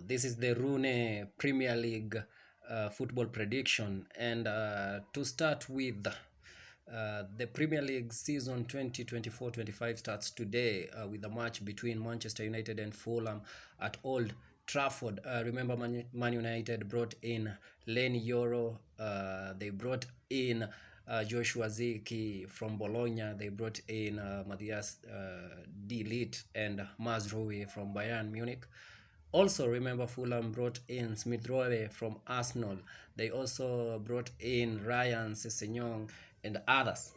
This is the Rune Premier League football prediction, and to start with, the Premier League season 2024-25 starts today with a match between Manchester United and Fulham at Old Trafford. Remember, Man United brought in Lane Yoro, they brought in Joshua Zirkzee from Bologna, they brought in Matthias De Ligt and Mazraoui from Bayern Munich. Also, remember Fulham brought in Smith Rowe from Arsenal. They also brought in Ryan Sessegnon and others.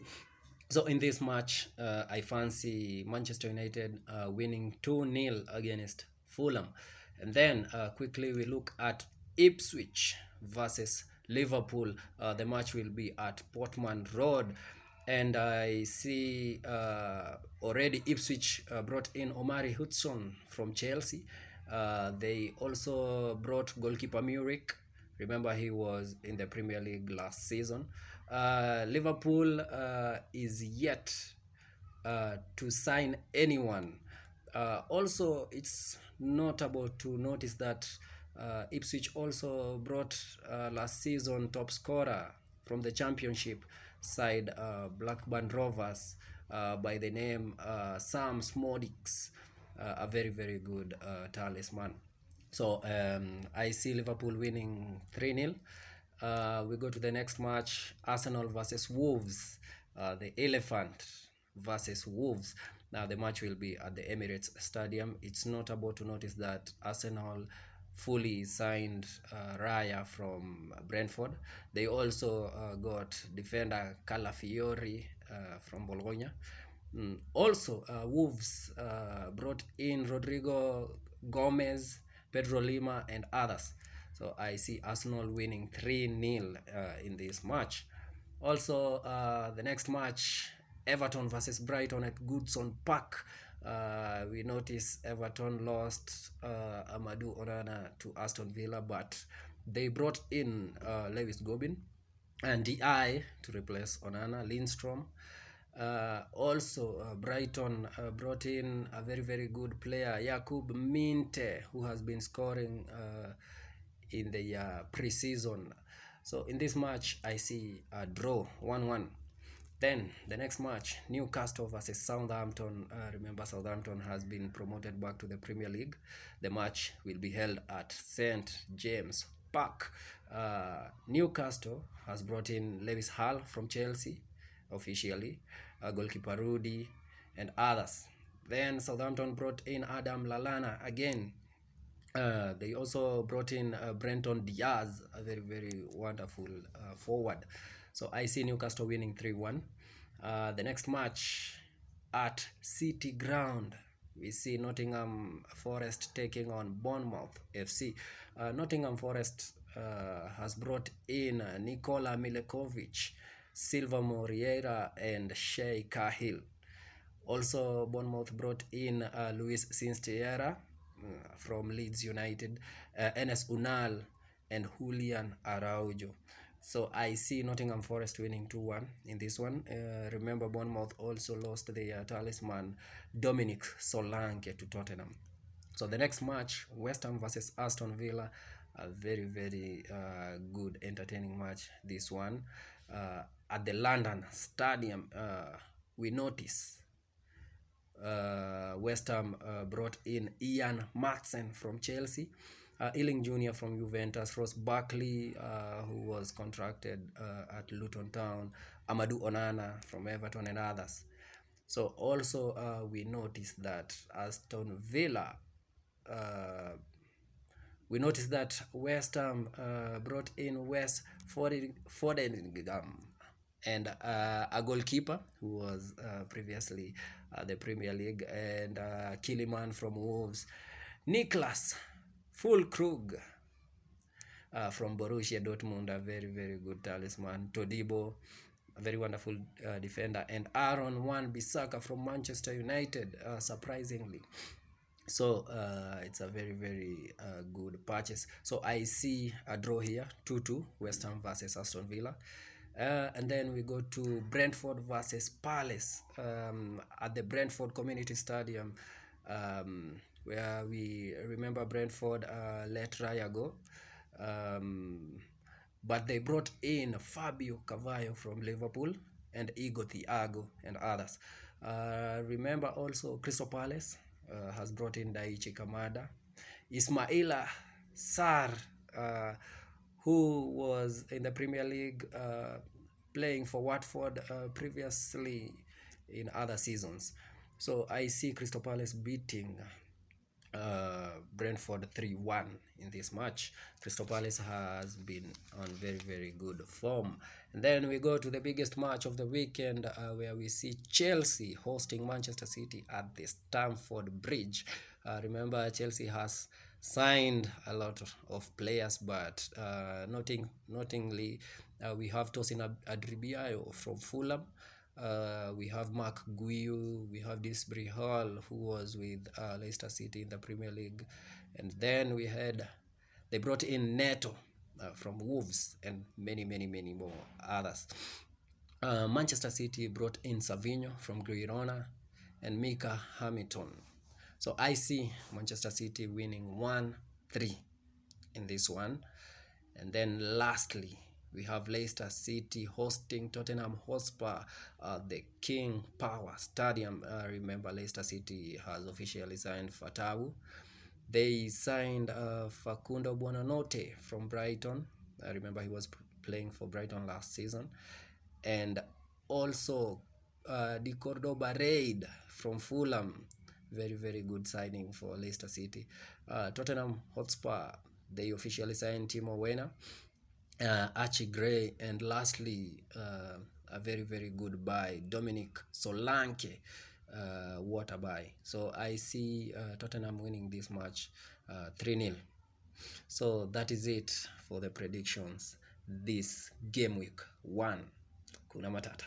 So in this match, I fancy Manchester United winning 2-0 against Fulham. And then quickly we look at Ipswich versus Liverpool. The match will be at Portman Road. And I see already Ipswich brought in Omari Hudson from Chelsea. They also brought goalkeeper Muric. Remember, he was in the Premier League last season. Liverpool is yet to sign anyone. Also, it's notable to notice that Ipswich also brought last season top scorer from the Championship side, Blackburn Rovers, by the name Sam Smodics, a very, very good talisman. So I see Liverpool winning 3-0. We go to the next match, Arsenal versus Wolves, the Elephant versus Wolves. Now the match will be at the Emirates Stadium. It's notable to notice that Arsenal fully signed Raya from Brentford. They also got defender Calafiori from Bologna. Also, Wolves brought in Rodrigo Gomez, Pedro Lima, and others. So I see Arsenal winning 3-0 in this match. Also, the next match, Everton versus Brighton at Goodson Park. We notice Everton lost Amadou Onana to Aston Villa, but they brought in Lewis Gobin and DI to replace Onana, Lindstrom. Also, Brighton brought in a very, very good player, Jakub Minte, who has been scoring in the pre-season. So in this match, I see a draw, 1-1. Then the next match, Newcastle versus Southampton. Remember, Southampton has been promoted back to the Premier League. The match will be held at St. James Park. Newcastle has brought in Lewis Hall from Chelsea officially, goalkeeper Rudy, and others. Then Southampton brought in Adam Lallana again. They also brought in Brenton Diaz, a very, very wonderful forward. So I see Newcastle winning 3-1. The next match at City Ground, we see Nottingham Forest taking on Bournemouth FC. Nottingham Forest has brought in Nikola Milekovic, Silva Moreira, and Shea Cahill. Also, Bournemouth brought in Luis Sinstiera from Leeds United, Enes Unal, and Julian Araujo. So I see Nottingham Forest winning 2-1 in this one. Remember, Bournemouth also lost their talisman Dominic Solanke to Tottenham. So the next match, West Ham versus Aston Villa, a very, very good, entertaining match. This one at the London Stadium, we notice West Ham brought in Ian Maatsen from Chelsea, Ealing Jr. from Juventus, Ross Barkley, who was contracted at Luton Town, Amadou Onana from Everton, and others. So also we noticed that Aston Villa, we noticed that West Ham brought in Wes Foderingham and a goalkeeper who was previously the Premier League, and Kiliman from Wolves, Niklas Füllkrug from Borussia Dortmund, a very, very good talisman, Todibo, a very wonderful defender, and Aaron Wan-Bissaka from Manchester United, surprisingly. So it's a very, very good purchase. So I see a draw here, 2-2, West Ham versus Aston Villa. And then we go to Brentford versus Palace at the Brentford Community Stadium. where we remember Brentford let Raya go. But they brought in Fabio Carvalho from Liverpool and Igor Thiago and others. Remember also Crystal Palace has brought in Daichi Kamada, Ismaila Sarr, who was in the Premier League playing for Watford previously in other seasons. So I see Crystal Palace beating Brentford 3-1 in this match. Crystal Palace has been on very, very good form. And then we go to the biggest match of the weekend where we see Chelsea hosting Manchester City at the Stamford Bridge. Remember, Chelsea has signed a lot of players, but notingly, we have Tosin Adribiayo from Fulham. We have Mark Guiu, we have Disbury Hall, who was with Leicester City in the Premier League, and then they brought in Neto from Wolves and many more others. Manchester City brought in Savinho from Girona and Mika Hamilton. So I see Manchester City winning 1-3 in this one. And then lastly, we have Leicester City hosting Tottenham Hotspur at the King Power Stadium. Remember, Leicester City has officially signed Fatawu. They signed Facundo Buonanotte from Brighton. I remember he was playing for Brighton last season. And also Di Cordoba Raid from Fulham. Very good signing for Leicester City. Tottenham Hotspur, they officially signed Timo Werner, Archie Gray, and lastly a very good buy, Dominic Solanke, water buy. So I see Tottenham winning this match 3-0. So that is it for the predictions this game week 1. Kuna matata.